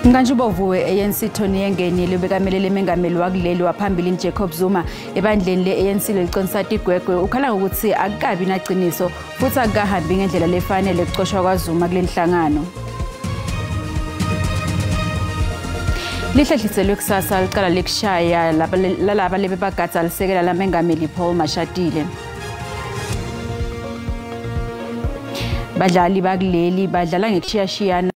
Mkanjubovuwe ANC Tony Yengeni libekamelele mengameli wakuleli waphambili Jacob Zuma ebandleni le-ANC leliconsati igwegwe ukhala ngokuthi akukabi naqiniso futhi akahambi ngendlela lefanele ukuxoshwa kwaZuma kuleli hlangano. Lihlehliselwe kusasa liqala lekushaya laba lebebagadza lisekela lamengameli Paul Mashatile. Badlali bakuleli badlala ngekushiyashiyana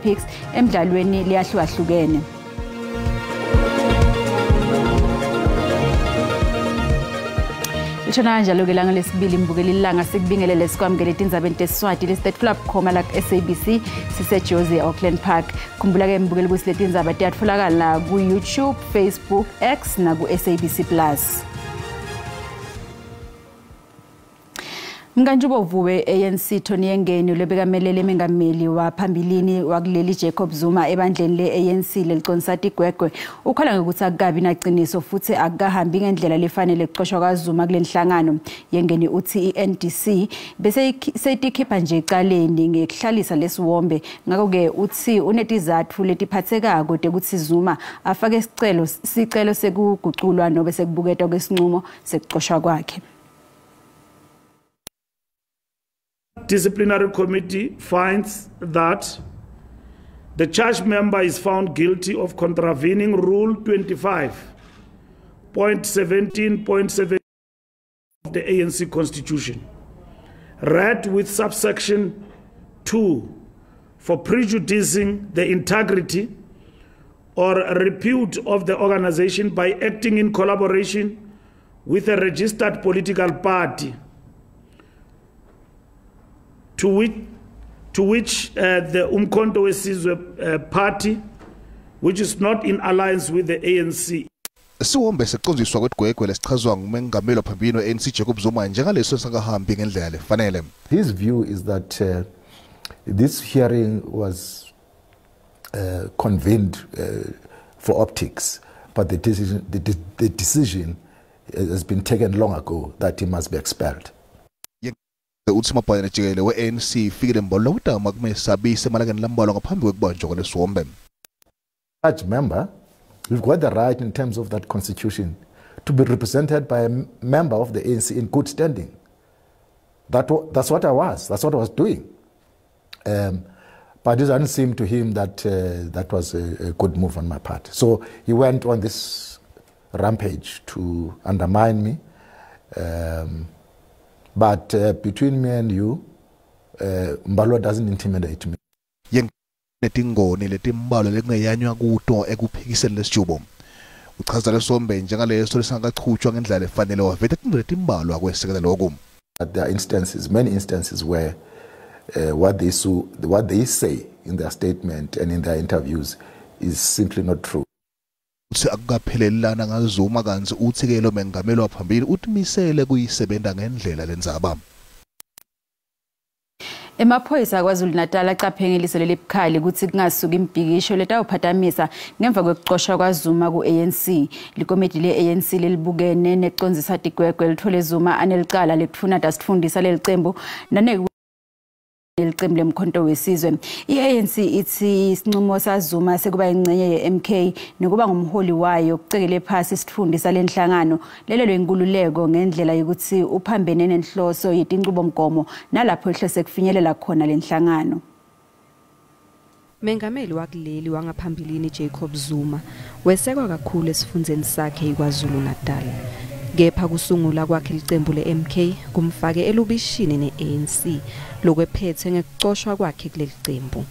picks emidlalweni liyahlukahlukene. Lishona kanjalo ke langa lesibili imbukeli ilanga sikubingelele sikwamukele indzaba entesiswati lesithetfula bukhoma la SABC siseJozi Auckland Park. Khumbula ke imbukeli ukuthi leti indzaba tiyatfolakala ku YouTube, Facebook, X na ku SABC Plus. Mkanjubovuwe ANC Tony Yengeni lebekamelele mengameli waphambilini wakuleli Jacob Zuma ebandleni le-ANC leliconsati igwegwe ukhala ngokuthi akukabi naqiniso futhi akukahambi ngendlela lefanele ukuxoshwa kwaZuma kuleli hlangano. Yengeni uthi iNDC bese seyitikhipha nje ecaleni ngekuhlalisa lesiwombe ngakho ke uthi unetizathu letiphatheka kude ukuthi Zuma afake sicelo sekuguculwa nobe sekubuketwa kwesinqumo sekuxoshwa kwakhe. Disciplinary committee finds that the charged member is found guilty of contravening Rule 25.17.7 of the ANC Constitution, read with subsection 2 for prejudicing the integrity or repute of the organization by acting in collaboration with a registered political party to which the Umkhonto weSizwe party, which is not in alliance with the ANC. Siwombe seqonziswa kwegwegwe lesichazwa ngumengameli waphambili we-ANC Jacob Zuma njengaleso sangahambi ngendlela lefanele. His view is that this hearing was convened for optics, but the decision has been taken long ago that he must be expelled. Utsima bhayana jikelele we-ANC fikile mbola udama kumesabise malangeni lambalwa ngaphambi kwekubanjwa kwalesiwombe. Such member, we've got the right in terms of that constitution to be represented by a member of the ANC in good standing. That's what I was. That's what I was doing. But it doesn't seem to him that that was a good move on my part. So he went on this rampage to undermine me. But between me and you, Mbalwa doesn't intimidate me. Netingoni letimbalwa lekungeyanywa kuto ekuphikiseni lesijubo. Uchaza lesombe njengaleso lesangachutshwa ngendlela efanele waveta letimbalwa kwesekela lokho. There are instances, many instances where what they say in their statement and in their interviews is simply not true. Uthi akukaphelelana ngaZuma kanzi uthi ke lo mengameli waphambili uthimisele kuyisebenta ngendlela lenzaba. Emaphoyisa kwaZulu-Natal aqaphengelisele lebukhali ukuthi kungasuka imbhikisho letawuphatamisa ngemva kwekuxoshwa kwaZuma ku-ANC. Likomiti le-ANC lelibukene neconzisa igwegwe lithole Zuma anelicala lekufuna dasifundisa lelicembu elicembu lemkhonto weSizwe. I-ANC ithi isinqumo saZuma sekuba ingcenye ye-MK nokuba ngumholi wayo kucekele phasi isifundisa lenhlangano lelelo inkululeko ngendlela yokuthi uphambene nenhloso yetinqubomgomo nalapho ihlose kufinyelela khona lenhlangano. Mengameli wakuleli wangaphambilini Jacob Zuma wesekwa kakhulu esifundeni sakhe kwaZulu-Natal. Kepha kusungula kwakhe licembu le-MK kumfake elubishini ne-ANC lokwephethe ngekuxoshwa kwakhe kuleli cembu.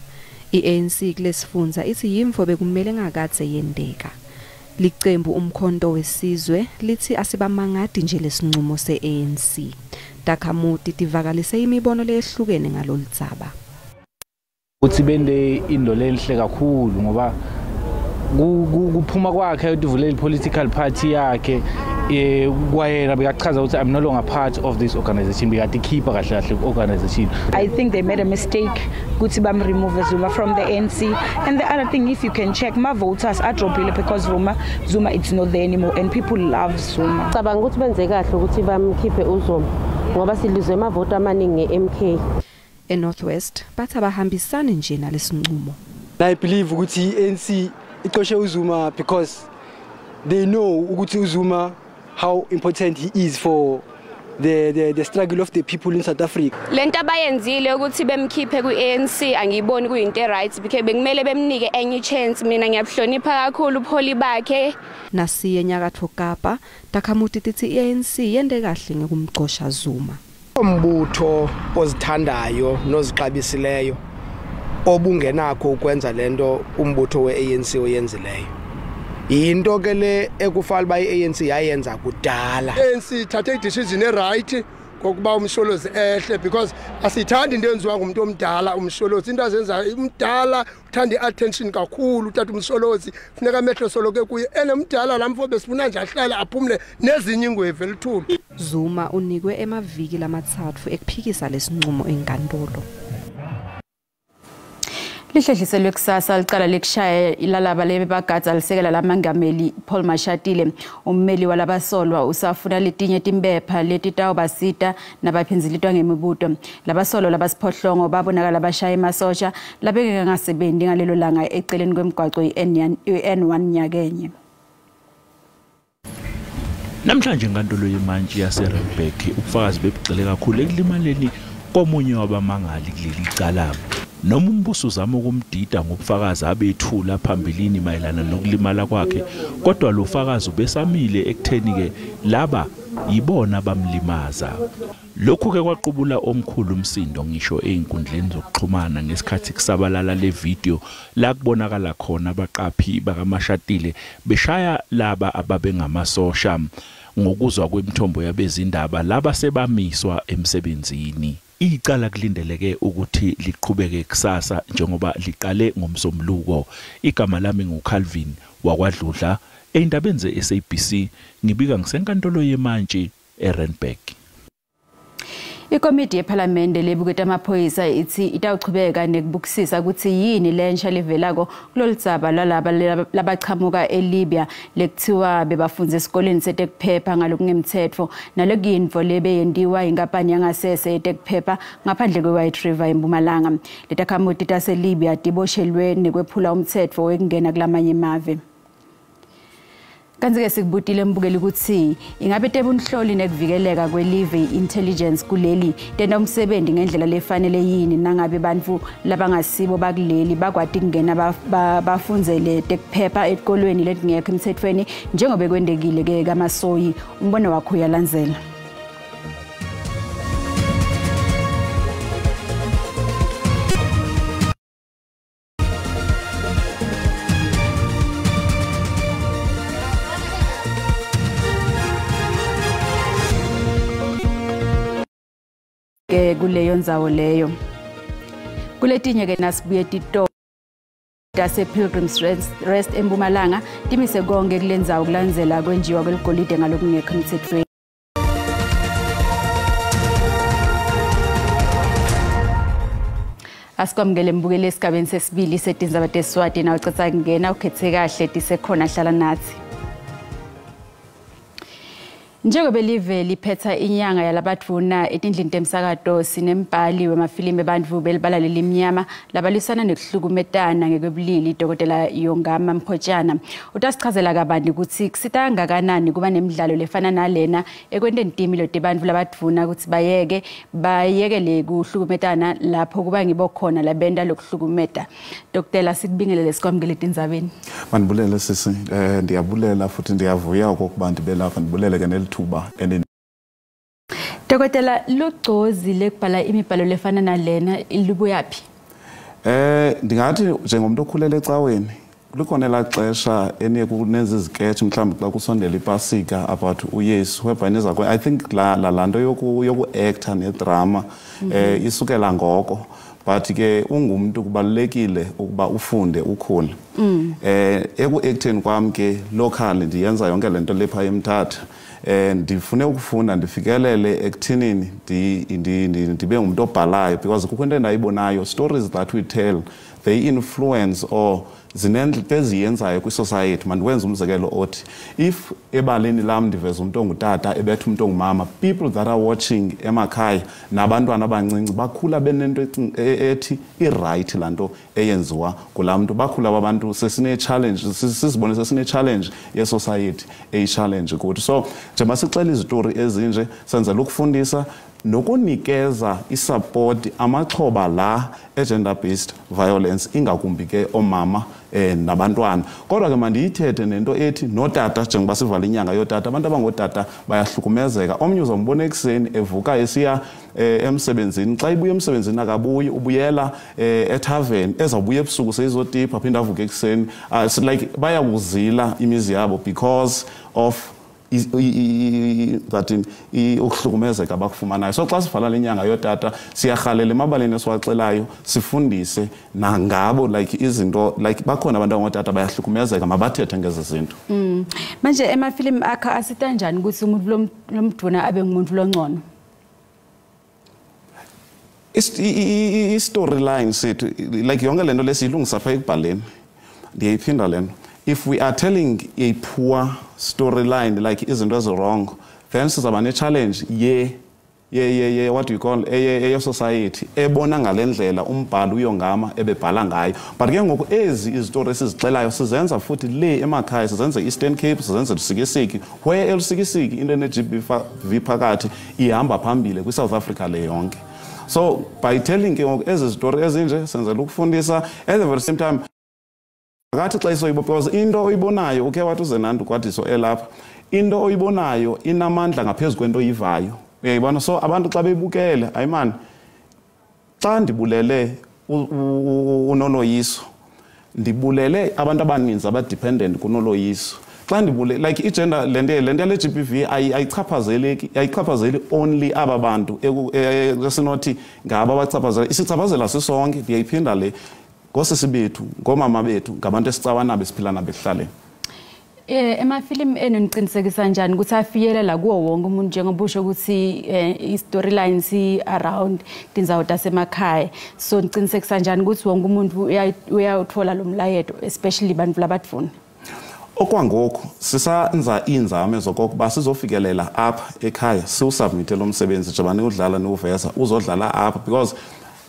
I-ANC kulesifundza ithi yimvo bekumele ngakadze yendeka. Licembu Umkhonto weSizwe lithi asibamangadi nje lesinqumo se-ANC. Takhamuti tivakalise imibono lehlukene ngaloludzaba. Uthi bende into lenhle kakhulu ngoba kuphuma kwakhe utivulele political party yakhe kwayena bekachaza ukuthi I'm no longer part of this organization bekatikhipa kahle kahle organization. I think they made a mistake ukuthi bam remove Zuma from the ANC, and the other thing, if you can check, my voters are dropping because Zuma it's not there anymore and people love Zuma. Cabanga ukuthi benze kahle ukuthi bamkhiphe uZuma ngoba silizwe amavoti amaningi ngeMK. eNorthwest bathi abahambisana nje nalesinqumo. I believe ukuthi ANC iqoshe uZuma because they know ukuthi uZuma how important he is for the struggle of the people in South Africa. Lento abayenzile ukuthi bemkhiphe ku-ANC angiyiboni kuyinto right because bekumele bemnike enye chance. Mina ngiyabuhlonipha kakhulu upholi bakhe. Nasiye eNyakatho Kapa, Takhamuti tithi iANC yende kahle ngekumxosha Zuma. Umbutho ozithandayo nozixabisileyo obungenakho ukwenza lento umbutho weANC oyenzileyo. Into ke le ekufala ba iANC yayenza kudala. ANC thathe decision right kokuba umsholozi ehle because asithandi into enziwa ngumuntu omdala umsholozi. Into azenza umdala uthanda iattention kakhulu uthatha umsholozi funeka amehlo soloke kuye enemdala lamfo besifuna nje ahlala aphumule nezinye ingwevu elithulu. Zuma unikwe emaviki lamathathu ekuphikisa lesinqumo enkantolo. Lihlehliselwe kusasa licala lekushaya ilalaba lebebagadza lisekela lamangameli Paul Mashatile. Ummeli walabasolwa usafuna letinye timbepha letitawubasita nabaphinzilitwa ngemibuto. Labasolwa labasiphohlongo babonakala bashaya emasosha labengeke ngasebenzi ngalelo langa eceleni kwemigwaqo i-N1 nyakenye. Namhlanje inkantolo yemantshi yaseRandburg ubufakazi bebugxile kakhulu ekulimaleni komunye wabamangali kuleli cala. Noma umbuso uzama ukumdida ngobufakazi abethula phambilini mayelana nokulimala kwakhe, kodwa lo fakazi ubesamile ekutheni ke laba yibona bamlimaza. Lokhu ke kwaqubula omkhulu umsindo ngisho einkundleni zokuxhumana ngesikhathi kusabalala le video la kubonakala khona abaqaphi bakaMashatile beshaya laba ababengamasosha ngokuzwa kwemithombo yabezindaba laba sebamiswa emsebenzini. Icala kulindeleke ukuthi liqhubeke kusasa njengoba liqale ngomsombuluko. Igama lami nguCalvin wakwaDludla eindabeni zeSABC ngibika ngisenkantolo yemantshi eRandburg. Ikomiti yePhalamende lebuketa amaphoyisa ithi itawuchubeka nekubukisisa ukuthi yini lensha levelako kulolitsaba lalaba labachamuka eLibya lekuthiwa bebafunza esikoleni setekuphepha ngalokungemthetho nalokuyinvo lebeyendiwa inkampani yangasese yetekuphepha ngaphandle kweWhite River eMpumalanga. Letakhamuti taseLibya tiboshelwe nekwephula umthetho wekungena kulamanye emave. Kanti-ke sikubutile mbukeli ukuthi ingabe tebunhloli nekuvikeleka kwelive intelligence kuleli tenda umsebenzi ngendlela lefanele yini nangabe bantfu labangasibo bakuleli bakwati kungena bafundzele tekuphepha esikolweni letingekho emthethweni njengoba kwendekile ke kaMasoyi. Umbono wakho uyalandzela. Kuleyo ndzawo leyo kuletinye ke nasibuye tito tase Pilgrims Rest eMpumalanga timise konke kulendzawo kulandzela kwenjiwa kweligolide ngalokungekho emthethweni. Asikwamukele mbukeli esigabeni sesibili setindzaba teSwati nawe ucatha kungena ukhethe kahle tisekhona hlala nathi. Njengoba live liphetha inyanga yalabathuna etindlini temsakato sinembhali wemafilimu ebantfu belibala lelimnyama labalisana nekuhlukumetana ngekwebulili Dr. Yongama Mkhotshana utasichazela kabanti ukuthi kusita kangakanani kuba nemidlalo lefana nalena ekwenteni timilo tebantfu labathuna ukuthi bayekele kuhlukumetana lapho kuba ngibokhona labenda lokuhlukumeta. Dr. sikubingelele sikwamukele tindzabeni. Mandibulele sisi ndiyabulela futhi ndiyavuya okokuba ndibelapha ndibulele ke nelithuba Dr. Lugcozi lekubhala imibhalo lefana nalena ilubuyaphi? Ndingathi njengomuntu okhulele ecaweni likhona laxesha eniye kunezi ziketch mhlawumbe xa kusondela iPasika about uYesu webhaneza kwe I think lanto yoku actor nedrama isukela ngoko but ke ungumuntu kubalekile ukuba ufunde ukhule eku acting kwami ke locally ndiyenza yonke lento lepha eMthatha ndifune ukufunda ndifikelele ekuthinini ndibe ngumuntu obhalayo because kukho into endayibonayo stories that we tell they influence or zinendlela eziyenzayo kwi-society. Mandiwenza umzekelo othi if ebaleni lam ndiveza umuntu ongutata ebetha umuntu ongumama, people that are watching emakhaya nabantwana abancinci bakhula benento ethi i-right lanto eyenziwa kulaa mntu. Bakhula abantu sesine-challenge, sizibone sesine-challenge ye-society eyi-challenge kuthi. So njengoba sixela izitori ezinje senzela ukufundisa nokunikeza isupport amaxhoba la e-gender based violence ingakumbi ke omama nabantwana. Kodwa ke mandiyithethe nento ethi notata njengoba sivala inyanga yotata, abantu abangotata bayahlukumezeka. Omnye uzombona ekuseni evuka esiya emsebenzini, xa ibuya emsebenzini akabuyi, ubuyela ethaveni, ezawubuya ebusuku seyizotipa aphinde avuke ekuseni. Like bayakuzila imizi yabo because of that ukuhlukumezeka abakufumanayo. So xa sivala lenyanga yotata siyarhalela emabaleni esiwaxelayo sifundise nangabo like izinto like bakhona abantu abangotata bayahlukumezeka, mabathethe ngezi zinto. Manje emafilimu akha asita njani ukuthi umuntu lomduna abe ngumuntu longcono? I-storyline sethu like yonke lento lesiyilungisa pha ekubhaleni ndiyayiphinda lento. If we are telling a poor storyline like izinto ezi-wrong, then sizaba ne-challenge what do you call society ebona ngale ndlela umbhalo uyongama ebebhala ngayo. But ke ngoku ezi izitori esizixelayo sizenza futhi le emakhaya, sizenze Eastern Cape, sizenze Lusikisiki, where eLusikisiki into ene-GBV phakathi ihamba phambili kwi-South Africa le yonke. So by telling ke ngoku ezi zitori ezinje senzela ukufundisa at the very same time ngathi xa isoyibo because into oyibonayo ukhe wathi uzenandi kwathi so elapha into oyibonayo inamandla ngaphezulu kwento oyivayo. Uyayibona? So abantu xa bebukele ayimani xa ndibulele unoloyiso ndibulele abantu abaninzi abadependent kunoloyiso. Xa ndibulele like igender lento le GBV ayichaphazeli only aba bantu esinothi ngaba abachaphazela, isichaphazela sisonke. Ndiyayiphinda le ngosisi bethu, ngomama bethu, ngabantu esicawa nabo esiphila nabo ekuhlaleni. Emafilimu eniqinisekisa njani ukuthi afiyelela kuwo wonke umuntu njengoba usho ukuthi i-storylines around tindzawo tasemakhaya, so niqinisekisa njani ukuthi wonke umuntu uyawuthola lo mlayeto especially bantu labadvuna? Okwangoku sisenza iinzame zokokuba sizofikelela apha ekhaya siwusubmite lo msebenzi njengoba niwudlala niwuveza uzodlala apha because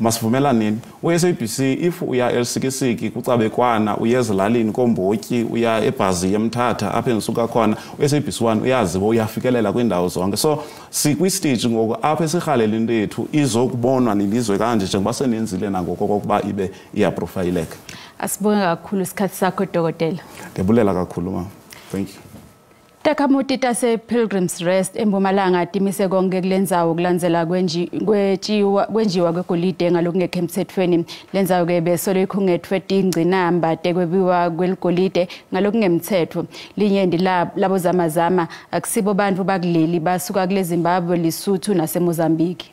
masivumelaneni u-SABC if uya eLusikisiki kuCabekwana uya ezilalini koMbotyi uya eBhazi eMthatha apha enisuka khona u-SABC 1 uyaziba uyafikelela kwindawo zonke. So sikwi-stage ngoku apha esirhalela into yethu izokubonwa lilizwe kanje njengoba senenzile nangoko kokuba ibe iyaprofayileka. Asibonge kakhulu isikhathi sakho Dokotela. Ndiyabulela kakhulu ma. Thank you. Takhamuti tase-Pilgrim's Rest eMpumalanga timise konke kulendzawo kulandzela kwenjiwa kwegolide ngalokungekho emthethweni. Lendzawo-ke besolo ikhungethwe tingcinamba tekwebiwa kweligolide ngalokungemthetho. Linyenti labo zamazama akusibo bantu bakuleli basuka kule Zimbabwe, Lesotho naseMozambique.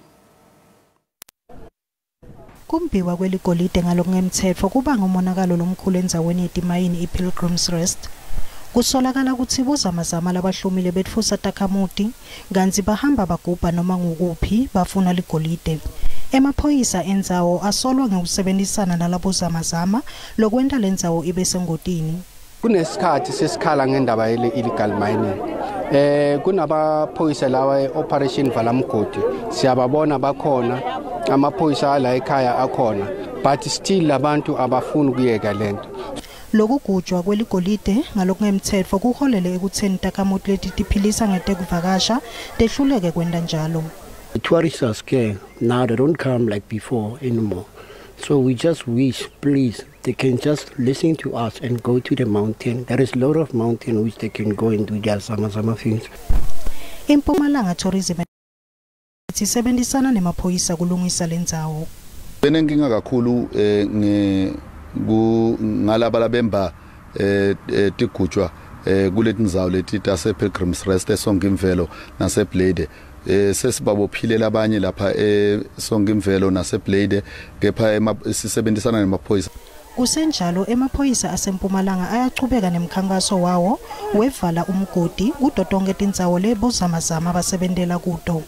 Kumbiwa kweligolide ngalokungemthetho kubanga umonakalo lomkhulu endzaweni yetimayini iPilgrim's Rest. Kusolakala ukuthi bozamazama labahlomile betfusa takhamuti kanti bahamba bagubha noma ngukuphi bafuna ligolide. Emaphoyisa endzawo asolwa ngokusebenzisana nalabo zamazama lokwenta lendzawo ibe sengotini. Kunesikhathi sesikhala ngendaba illegal mining. Kunabaphoyisa lawa Operation Valamgodi siyababona bakhona, amaphoyisa la ekhaya akhona, but still labantu abafuni kuyeka lento. Lokugujwa kweligolide ngalokungemthetho kuholele ekutheni takhamuti leti tiphilisa ngetekuvakasha tehluleke kwenda njalo. The tourists are scared now, they don't come like before anymore. So we just wish, please, they can just listen to us and go to the mountain. There is a lot of mountain which they can go and do their sama things. Impumalanga Tourism isebenzisana nemaphoyisa kulungisa lendzawo. Benenkinga kakhulu ngalaba labemba tigujwa kuleti ndzawo leti tase Pilgrim's Rest esonga imvelo nase Blade. Sesibabophilela abanye lapha esonga imvelo nase Blade kepha sisebenzisana nemaphoyisa. Kusenjalo emaphoyisa asempumalanga ayachubeka nemkhankaso wawo wevala umgodi kudo tonke tindzawo lebo zamazama basebentela kuto.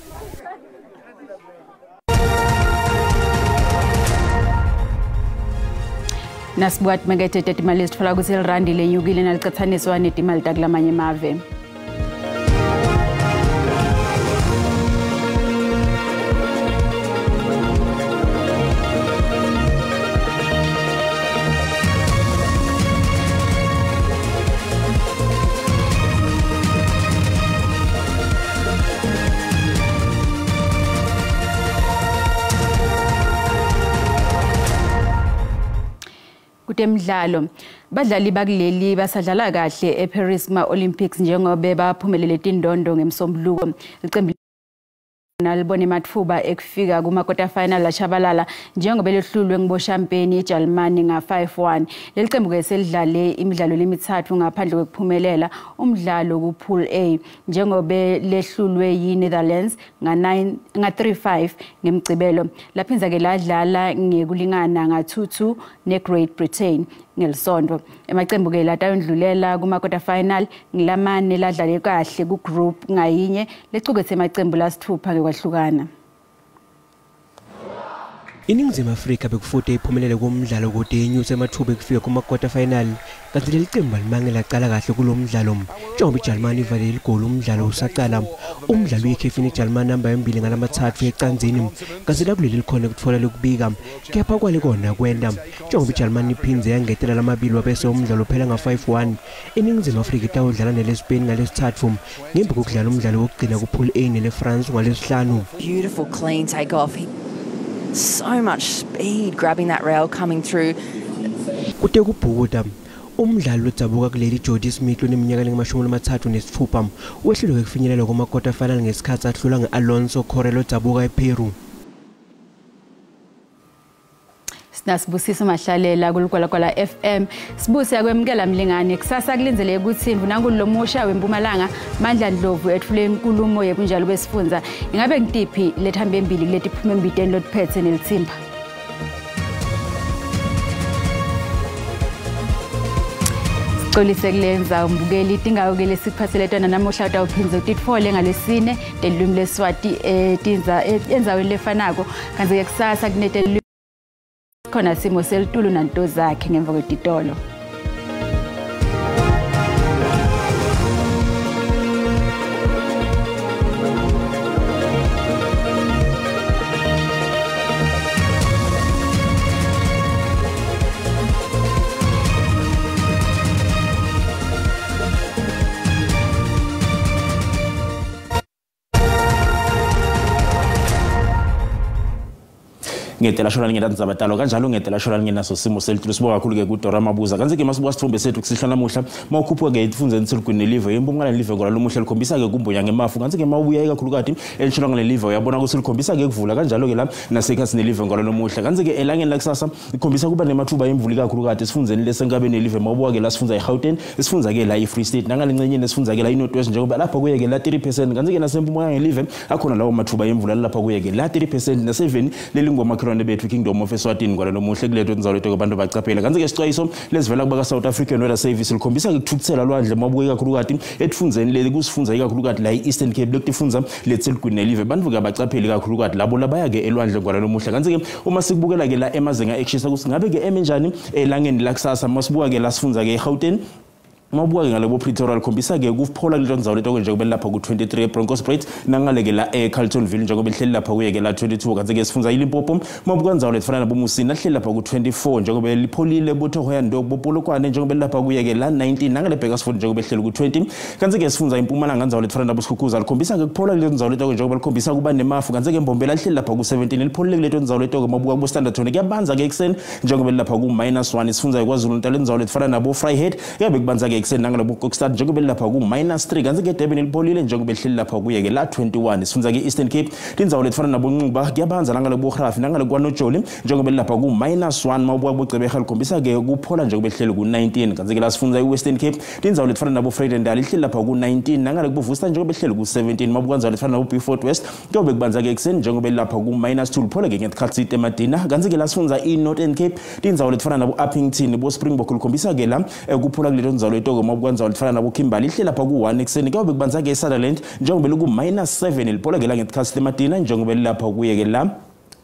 Nasibwathi Megete imali esithola ukuthi irandi lenyukile nalicathaniswa netimali takulamanye amave. Kutemidlalo badlali bakuleli basadlala kahle eParis Olympics njengoba baphumelele tindondo ngemsombuluko iqembu nalibone mathuba ekufika kuma quarter final lachabalala njengoba lehlulwe ngiboshampeni eJalimani nga 5-1 lelicembu ke selidlale imidlalo lemithathu ngaphandle kokuphumelela umdlalo ku pool A njengoba lehlulwe yiNetherlands nga 3-5 ngemgcibelo laphinza ke ladlala ngekulingana nga 2-2 neGreat Britain ngelsonto emacembu ke latayondlulela kuma quarter final ngilamane ladlale kahle ku group ngayinye lecukethe emacembu lasithupha ke kwahlukana. Iningizimu Afrika bekufute iphumelele kumdlalo kodwa inyuse emathuba ekufika kuma quarter final kanti lelicembu alimange laqala kahle kulomdlalo njengoba iJalimani ivale igoli umdlalo usaqala umdlalo wekhefini iJalimani namba 2 ngalamathathu ecanzini kanti kuleli likhona ukuthola lokubika kepha kwale kona kwenda njengoba iJalimani iphinze yangetela lamabili wabese umdlalo phela nga 5-1 iningizimu Afrika itawudlala neLespain ngalesithathu ngemva kokudlala umdlalo wokugcina ku pool A neLeFrance ngalesihlanu. Beautiful clean take off. So much speed grabbing that rail coming through. Kute kubhukuda umdlalo lodabuka kuleli Jody Smith oneminyaka lengu-36 wehlulwe ukufinyelela kuma quarter final ngesikhathi ahlula ngeAlonso Correlo dabuka ePeru. Nasibusiso Mahlalela kulugwala FM sibuse akwemukela mlingane kusasa kulinzele ukuthi nangulomusha weMpumalanga Mandla Ndlovu ethule inkulumo yebunjalo besifunza ingabe ngitiphi lethambe embili kuleti phuma embiteni lotiphethe nelithimba. Xolise kulenza umbukeli idinga ke lesiphathelana namuhla utawuphinza utitfole ngalesine delwimi leSwati tinza enzaweni lefanako kanti ke kusasa kunete khona simo selitulu nanto zakhe ngemva kwetitolo. Ngedela shona ngenda nzabatalo kanjalo ngedela shona ngenaso simo selitulu sibo kakhulu ke kuDora Mabuza kanti ke masibuka sithombe sethu kusihlala namuhla mawukhuphuka ke ifunze nitselugwini live yembungana live ngola lomuhla likhombisa ke kumbuya ngemafu kanti ke mawubuya ikakhulu kade elishona ngale live uyabona ukuthi likhombisa ke kuvula kanjalo ke la nasekhasi nelive ngola lomuhla kanti ke elangeni lakusasa ikhombisa kuba nemathuba emvuli kakhulu kade sifunzeni lesenkabe nelive mawubuka ke la sifunza eGauteng sifunza ke la eFree State nangalencenyeni sifunza ke la iNorthwest njengoba lapha kuye ke la 30% kanti ke nasempumalanga ngelive akhona lawo mathuba emvula lapha kuye ke la 30% na7 lelingoma makhelwane bethu Kingdom of Eswatini ngola lomuhle kuletho nizawuletho kwabantu bacaphela kanti ke sixwayiso lesivela kuba South African Weather Service likhombisa ke kuthukuthela lwandle mabuke kakhulu kade etfunzeni leli kusifunza ikakhulu kade la eEastern Cape lokufunza letselugwini nelive bantu ke bacapheli kakhulu kade labo labaya ke elwandle ngola lomuhle kanti ke uma sikubukela ke la emazenga eshisa kusingabe ke emenjani elangeni lakusasa masibuka ke la sifunza ke eGauteng mabuka ke ngalebo Pretoria likhombisa ke kuphola kulento nzawuletho njengoba lapha ku 23 Broncos Brits nangale ke la eCarltonville njengoba lihleli lapha kuye ke la 22 kanti ke sifunza iLimpopo mabuka nzawuletho fana nabomusini ahleli lapha ku 24 njengoba lipholile bothohoya ndoko Polokwane njengoba lapha kuye ke la 19 nangale Bakersford njengoba lihleli ku 20 kanti ke sifunza iMpumalanga nzawuletho fana naboSikhukhuza likhombisa ke kuphola kulento nzawuletho njengoba likhombisa kuba nemafu kanti ke Mbombela ahleli lapha ku 17 lipholile kulento nzawuletho ke mabuka ku Standard Tone kuyabanza ke ekseni njengoba lapha ku -1 sifunza kwaZulu Natal nzawuletho fana nabo Vryheid yabe kubanza ke ekseni nangale Kokstad njengoba lapha ku -3 kanti ke Durban lipholile njengoba lihleli lapha kuye ke la 21 sifunza ke Eastern Cape tinzawuletho fana nabo Ncuba kuyabanza nangale boGrafi nangale kwaNojoli njengoba lapha ku -1 mabuka boGcebehla likhombisa ke kuphola njengoba lihleli ku 19 kanti ke la sifunza iWestern Cape tinzawuletho fana nabo Vredendal lihleli lapha ku 19 nangale kuBovuster njengoba lihleli ku 17 mabuka nzawuletho fana nabo Beaufort West kuyobe kubanza ke ekseni njengoba lapha ku -2 liphola ke ngeThekwini eMadina kanti ke la sifunza iNorthern Cape tinzawuletho fana nabo Uppington bo Springbok likhombisa ke la kuphola kuletho nzawuletho mabuka nzawuletho fana nabo Kimberley lihleli lapha ku 1 ekseni kuyobe kubanza ke eSutherland njengoba ku -7 liphola ke la ngeThekwini eMadina njengoba lapha kuye ke la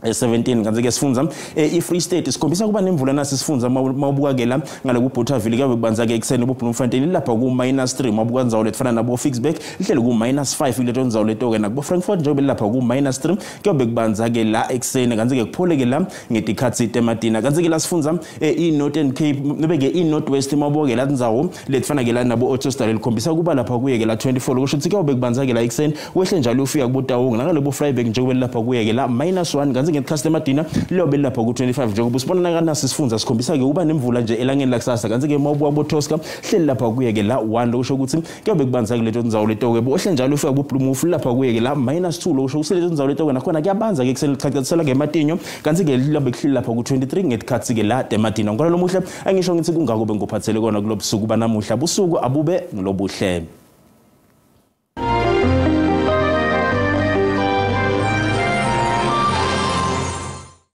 17 kanti ke sifundza iFree State sikhombisa kuba nemvula nasi sifundza mawubuka ke la ngale kuBothaville ke bebanza ke ekseni boBloemfontein lapha ku -3 mabuka nzawo lefana nabo Fixback lihlele ku -5 ileto nzawo leto ke nakubo Frankfurt njengoba lapha ku -3 kuyobe kubanza ke la ekseni kanti ke kuphole ke la ngetikhatsi tematina kanti ke la sifundza iNorthern Cape nebeke iNorthwest mabuka ke la nzawo lefana ke la nabo Ottosdal likhombisa kuba lapha kuye ke la 24 kusho ukuthi kuyobe kubanza ke la ekseni wehle njalo ufika kuBotawong ngale bo Vryburg njengoba lapha kuye ke la -1 ngesikhathi Madina lobe lapha ku25 njengoba usibona kanasi sifundza sikhombisa ke uba nemvula nje elangeni lakusasa kanti ke mawubuka boTosca hleli lapha kuye ke la 1 lokusho ukuthi kuyobe kubanza ke leto nzawo leto ke bohle njalo ufika kuBloemhof lapha kuye ke la -2 lokusho ukuthi leto nzawo leto ke nakhona kuyabanza ke kuseni lichathasela ngematinyo kanti ke lilobe kuhleli lapha ku23 ngesikhathi ke la Madina ngalo lomuhle angisho ngithi kungakube ngophathele kona kulobusuku banamuhla busuku abube ngilobuhle